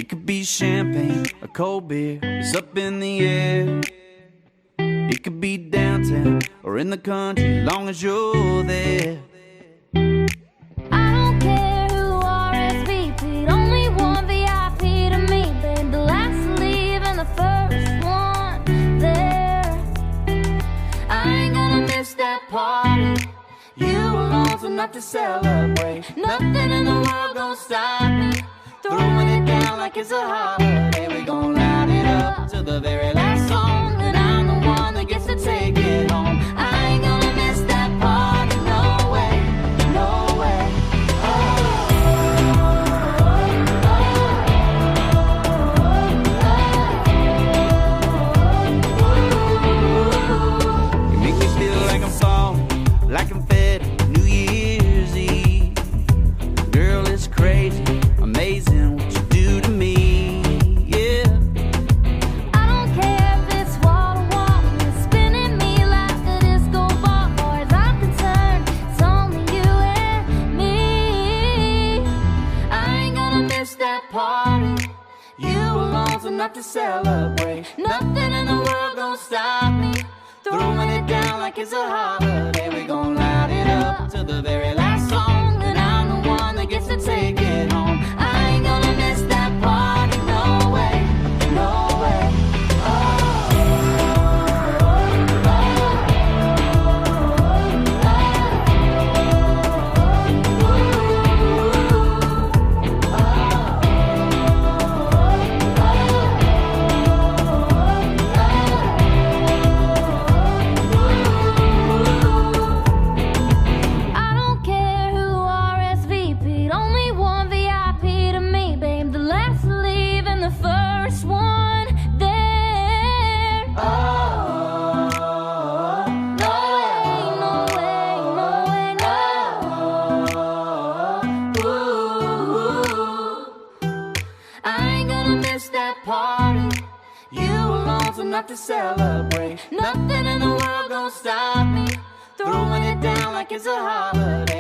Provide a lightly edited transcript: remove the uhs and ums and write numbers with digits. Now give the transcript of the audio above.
It could be champagne, a cold beer, it's up in the air. It could be downtown or in the country, long as you're there. I don't care who RSVP'd, only one VIP to me, babe. The last to leave and the first one there. I ain't gonna miss that party. You alone's enough to celebrate. Nothing in the world gonna stop me. Throwing it down like it's a holiday. We gon' light it up to the very last song, and I'm the one that gets to take it home. I ain't gonna miss that party, no way, no way. You make me feel like I'm falling, like I'm fed New Year's Eve. Girl, it's crazy, amazing what you do to me, yeah. I don't care if it's wall to wall, you're spinning me like a disco ball. Far as I'm concerned, it's only you and me. I ain't gonna miss that party. You alone's enough to celebrate. Nothing in the world gonna stop me. Throwing it down like it's a holiday. We gon' light it up to the very last song, and I'm the one that gets to take it home. I ain't gonna miss that party, no way, no way. I don't care who RSVP'd, only one VIP to me, babe. The last to leave and the first one there. No way, no way, no way, no. I ain't gonna miss that party. You alone's enough to celebrate. Nothing in the world gonna stop me. Throwing it down like it's a holiday.